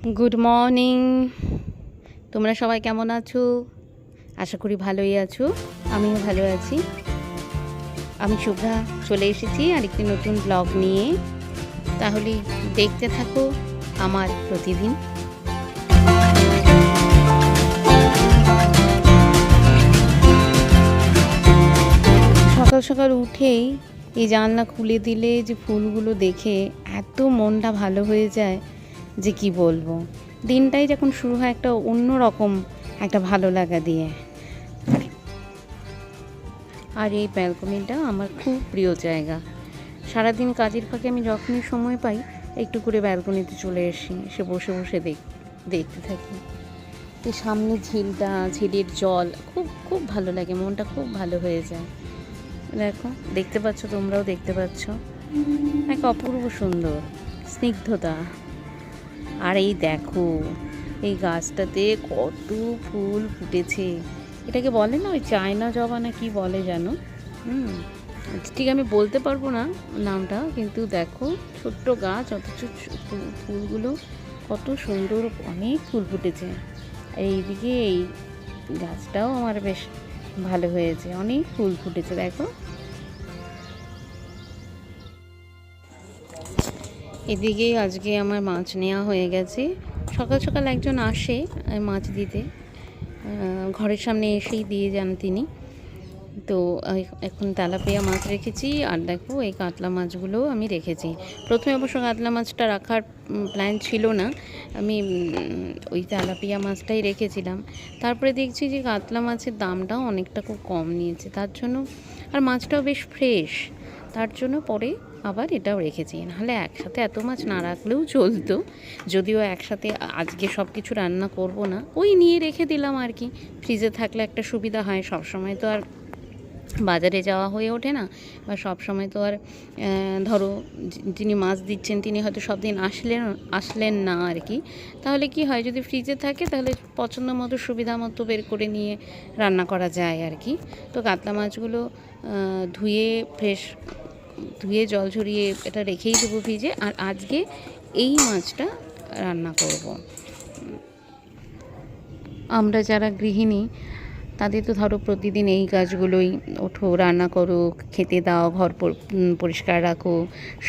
Good morning. তোমরা সবাই কেমন আছো? আশা করি ভালোই আছো। আমিও ভালো আছি। আমি শুভ্রা চলে এসেছি আরেকটি নতুন ব্লগ নিয়ে। তাহলে দেখতে থাকো আমার প্রতিদিন। সকাল সকাল উঠেই এই জানলা খুলে দিলে যে ফুলগুলো দেখে এত মনটা ভালো হয়ে যায় যে কি বলবো। দিনটাই যখন শুরু হয় একটা অন্য রকম একটা ভালো লাগা দিয়ে। আর এই ব্যালকনিটা আমার খুব প্রিয় জায়গা। সারাদিন কাজের ফাঁকে আমি যখনই সময় পাই একটু করে ব্যালকনিতে চলে আসি, সে বসে বসে দেখতে থাকি। তো সামনে ঝিলটা, ঝিলের জল খুব খুব ভালো লাগে, মনটা খুব ভালো হয়ে যায়। দেখো, দেখতে পাচ্ছ, তোমরাও দেখতে পাচ্ছ, এক অপূর্ব সুন্দর স্নিগ্ধতা। আর এই দেখো, এই গাছটাতে কত ফুল ফুটেছে। এটাকে বলে না ওই চায়না জবা না কি বলে যেন, ঠিক আমি বলতে পারবো না নামটা, কিন্তু দেখো ছোট্ট গাছ অথচ ফুলগুলো কত সুন্দর, অনেক ফুল ফুটেছে। এইদিকে এই গাছটাও আমার বেশ ভালো হয়েছে, অনেক ফুল ফুটেছে দেখো। এদিকে আজকে আমার মাছ নেওয়া হয়ে গেছে। সকাল সকাল একজন আসে মাছ দিতে, ঘরের সামনে এসেই দিয়ে যান তিনি। তো এখন তেলাপিয়া মাছ রেখেছি, আর দেখো এই কাতলা মাছগুলো আমি রেখেছি। প্রথমে অবশ্য কাতলা মাছটা রাখার প্ল্যান ছিল না, আমি ওই তেলাপিয়া মাছটাই রেখেছিলাম। তারপরে দেখছি যে কাতলা মাছের দামটাও অনেকটা খুব কম নিয়েছে, তার জন্য, আর মাছটাও বেশ ফ্রেশ, তার জন্য পরে আবার এটাও রেখেছি। নাহলে একসাথে এত মাছ না রাখলেও চলতো, যদিও একসাথে আজকে সব কিছু রান্না করব না, ওই নিয়ে রেখে দিলাম আর কি। ফ্রিজে থাকলে একটা সুবিধা হয়, সব সময় তো আর বাজারে যাওয়া হয়ে ওঠে না, বা সব সময় তো আর ধরো যিনি মাছ দিচ্ছেন তিনি হয়তো সব দিন আসলেন না আর কি। তাহলে কি হয়, যদি ফ্রিজে থাকে তাহলে পছন্দ মতো সুবিধা মতো বের করে নিয়ে রান্না করা যায় আর কি। তো কাতলা মাছগুলো ধুয়ে জল ঝরিয়ে এটা রেখেই দেবো ফ্রিজে। আর আজকে এই মাছটা রান্না করব। আমরা যারা গৃহিণী তাদের তো ধরো প্রতিদিন এই কাজগুলোই, ওঠো, রান্না করো, খেতে দাও, ঘর পরিষ্কার রাখো,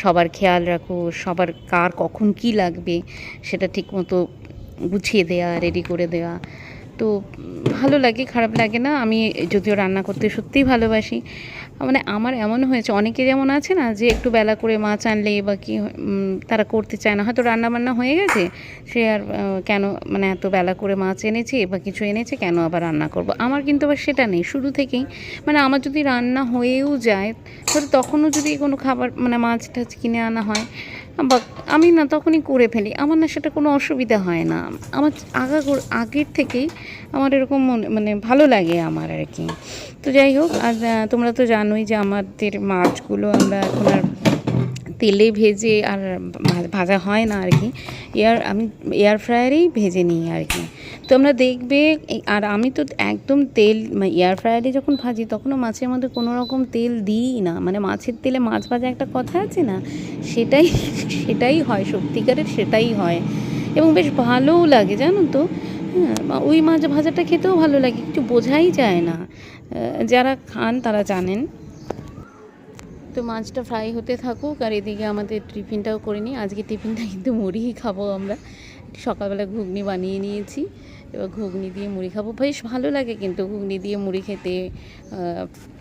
সবার খেয়াল রাখো, সবার কার কখন কি লাগবে সেটা ঠিক মতো গুছিয়ে দেওয়া, রেডি করে দেওয়া। তো ভালো লাগে, খারাপ লাগে না। আমি যদিও রান্না করতে সত্যিই ভালোবাসি। মানে আমার এমন হয়েছে, অনেকে যেমন আছে না যে একটু বেলা করে মাছ আনলে বা কি তারা করতে চায় না, হয়তো রান্নাবান্না হয়ে গেছে, সে আর কেন, মানে এত বেলা করে মাছ এনেছে বা কিছু এনেছে কেন আবার রান্না করব। আমার কিন্তু আবার সেটা নেই শুরু থেকেই। মানে আমার যদি রান্না হয়েও যায়, তাহলে তখনও যদি কোনো খাবার মানে মাছ টাছ কিনে আনা হয় বা আমি না তখনই করে ফেলি, আমার না সেটা কোনো অসুবিধা হয় না। আমার আগের থেকেই আমার এরকম মানে ভালো লাগে আমার আর কি। তো যাই হোক, আর তোমরা তো জানোই যে আমাদের মাছগুলো আমরা এখন আর তেলে ভেজে আর ভাজা হয় না আর কি, আমি এয়ার ফ্রায়ারেই ভেজে নিই আর কি। তোমরা দেখবে, আর আমি তো একদম তেল, এয়ার ফ্রায়ারে যখন ভাজি তখনও মাছের মধ্যে কোনো রকম তেল দিই না। মানে মাছের তেলে মাছ ভাজা একটা কথা আছে না, সেটাই হয়, সত্যিকারের সেটাই হয়, এবং বেশ ভালোও লাগে জানো তো। হ্যাঁ, ওই মাছ ভাজাটা খেতেও ভালো লাগে, কিছু বোঝাই যায় না, যারা খান তারা জানেন। তো মাছটা ফ্রাই হতে থাকুক, আর এদিকে আমাদের টিফিনটাও করে নিই। আজকে টিফিনটা কিন্তু মুড়িই খাবো আমরা। সকালবেলা ঘুগনি বানিয়ে নিয়েছি, এবার ঘুগনি দিয়ে মুড়ি খাবো। বেশ ভালো লাগে কিন্তু ঘুগনি দিয়ে মুড়ি খেতে,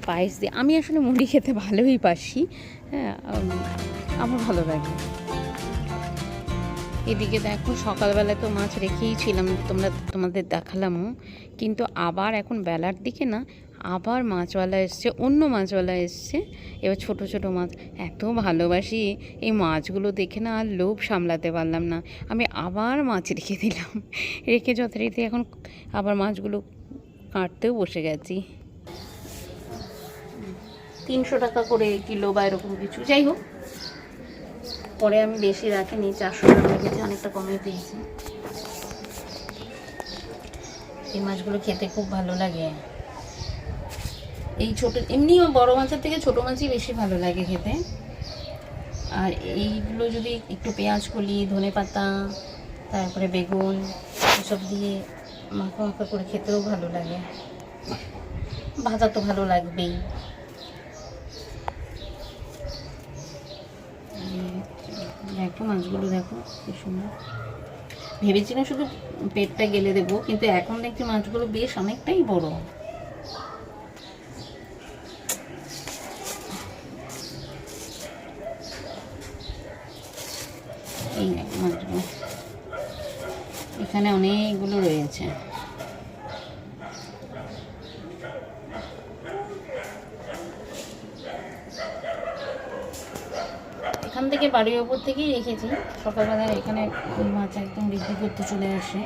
পায়েস দিয়ে। আমি আসলে মুড়ি খেতে ভালোই বাসি, হ্যাঁ, আমার ভালো লাগে। এদিকে দেখো, সকালবেলা তো মাছ রেখেই ছিলাম, তোমাদের দেখালামও, কিন্তু আবার এখন বেলার দিকে না আবার মাছওয়ালা এসছে, অন্য মাছওয়ালা এসছে। এবার ছোট ছোট মাছ, এত ভালোবাসি এই মাছগুলো দেখে না আর লোভ সামলাতে পারলাম না, আমি আবার মাছ রেখে দিলাম। রেখে যথারীতি এখন আবার মাছগুলো কাটতেও বসে গেছি। 300 টাকা করে কিলো বা এরকম কিছু, যাই হোক, পরে আমি বেশি রাখিনি, 400 টাকা রেখেছি, অনেকটা কমে পেয়েছি। এই মাছগুলো খেতে খুব ভালো লাগে। এই ছোটো, এমনিও বড় মাছের থেকে ছোটো মাছই বেশি ভালো লাগে খেতে। আর এইগুলো যদি একটু পেঁয়াজ কলি, ধনে পাতা, তারপরে বেগুন এসব দিয়ে মাখা মাখা করে খেতেও ভালো লাগে, ভাজা তো ভালো লাগবেই। দেখো মাছগুলো দেখো কি সুন্দর। ভেবেছিলাম শুধু পেটটা গেলে দেবো, কিন্তু এখন দেখছি মাছগুলো বেশ অনেকটাই বড়। এই দেখো মাছগুলো, এখানে অনেকগুলো রয়েছে। এখান থেকে বাড়ির ওপর থেকেই রেখেছি, সকালবেলা এখানে মাছ একদম বিক্রি করতে চলে আসে।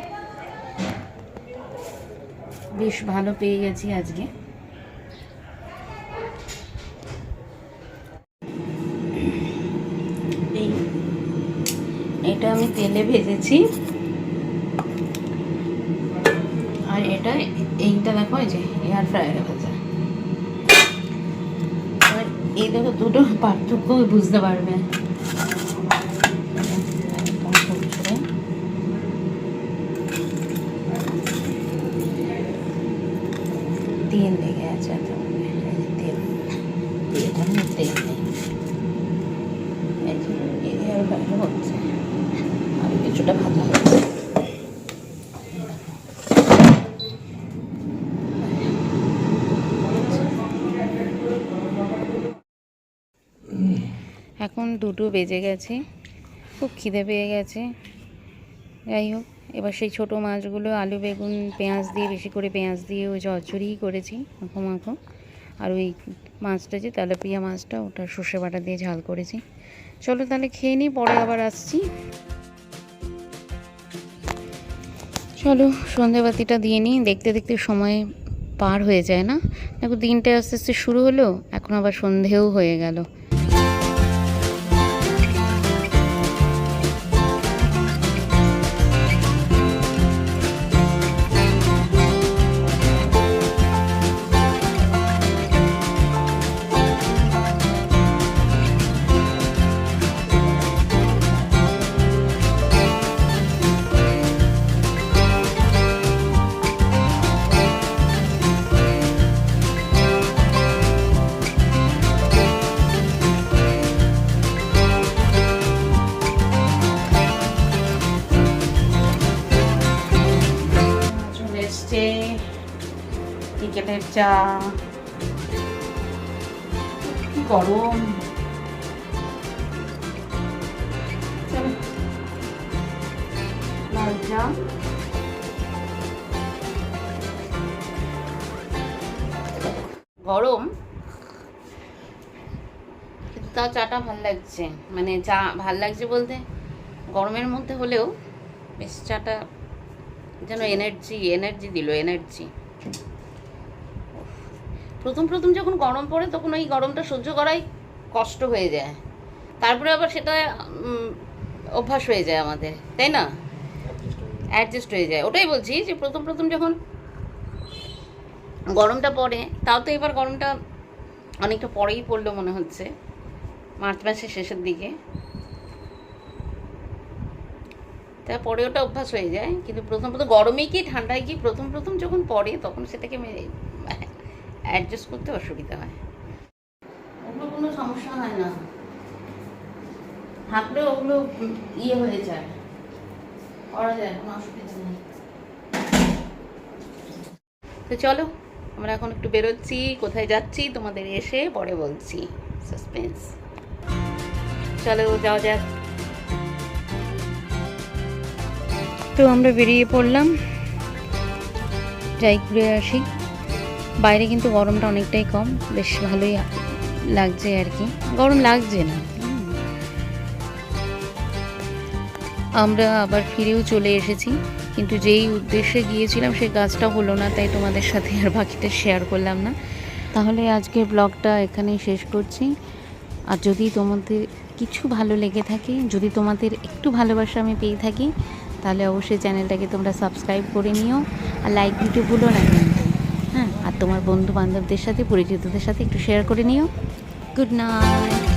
বেশ ভালো পেয়ে গেছি আজকে। এটা আমি তেলে ভেজেছি, আর এটা এইটা দেখো এই যে এয়ার ফ্রায়ারে ভাজা। এই দেখো দুটো পার্থক্য বুঝতে পারবে। তেল লেগে আছে, তেল তেল নেই, এয়ার ফ্রায়ারে হচ্ছে, আর কিছুটা ভাজা হচ্ছে। এখন 2টো বেজে গেছে, খুব খিদে পেয়ে গেছে। যাই হোক, এবার সেই ছোটো মাছগুলো আলু বেগুন পেঁয়াজ দিয়ে, বেশি করে পেঁয়াজ দিয়ে ওই চচ্চড়িই করেছি মাখো মাখো। আর ওই মাছটা যে তেলাপিয়া মাছটা, ওটা সর্ষে বাটা দিয়ে ঝাল করেছি। চলো তাহলে খেয়ে নিই, পরে আবার আসছি। চলো সন্ধেবাতিটা দিয়ে নিই, দেখতে দেখতে সময় পার হয়ে যায় না? দেখো দিনটা আস্তে আস্তে শুরু হলো, এখন আবার সন্ধেও হয়ে গেল। বিকেলের চা, কি গরম। লাল চা, গরম কিন্তু তাও চাটা ভাল লাগছে। মানে চা ভাল লাগছে বলতে, গরমের মধ্যে হলেও বেশ চাটা যেন এনার্জি দিল, এনার্জি। প্রথম প্রথম যখন গরম পড়ে তখন ওই গরমটা সহ্য করাই কষ্ট হয়ে যায়, তারপরে আবার সেটা অভ্যাস হয়ে যায় আমাদের, তাই না? অ্যাডজাস্ট হয়ে যায়। ওটাই বলছি যে প্রথম প্রথম যখন গরমটা পড়ে, তাও তো এবার গরমটা অনেকটা পরেই পড়লো মনে হচ্ছে, মার্চ মাসের শেষের দিকে। তারপরে ওটা অভ্যাস হয়ে যায়, কিন্তু প্রথম প্রথম গরমে কি ঠান্ডায় কি প্রথম প্রথম যখন পড়ে তখন সেটাকে অ্যাডজাস্ট করতে অসুবিধা হয়। ওগুলো কোনো সমস্যা হয় না, হাঁকলে ওগুলো ইয়ে হয়ে যায়, করা যায়, কোনো অসুবিধা নেই। তো চলো আমরা এখন একটু বেরোচ্ছি, কোথায় যাচ্ছি তোমাদের এসে পরে বলছি, সাসপেন্স। চলো যাওয়া যাক। তো আমরা বেরিয়ে পড়লাম, যাই ঘুরে আসি। বাইরে কিন্তু গরমটা অনেকটাই কম, বেশ ভালোই লাগছে আর কি, গরম লাগছে না। আমরা আবার ফিরেও চলে এসেছি, কিন্তু যেই উদ্দেশ্যে গিয়েছিলাম সেই কাজটা হলো না, তাই তোমাদের সাথে আর বাকিটা শেয়ার করলাম না। তাহলে আজকের ব্লগটা এখানেই শেষ করছি। আর যদি তোমাদের কিছু ভালো লেগে থাকে, যদি তোমাদের একটু ভালোবাসা আমি পেয়ে থাকি, তাহলে অবশ্যই চ্যানেলটাকে তোমরা সাবস্ক্রাইব করে নিও, আর লাইক দিতে ভুলো না কিন্তু। হ্যাঁ, আর তোমার বন্ধু বান্ধবদের সাথে, পরিচিতদের সাথে একটু শেয়ার করে নিও। Good night.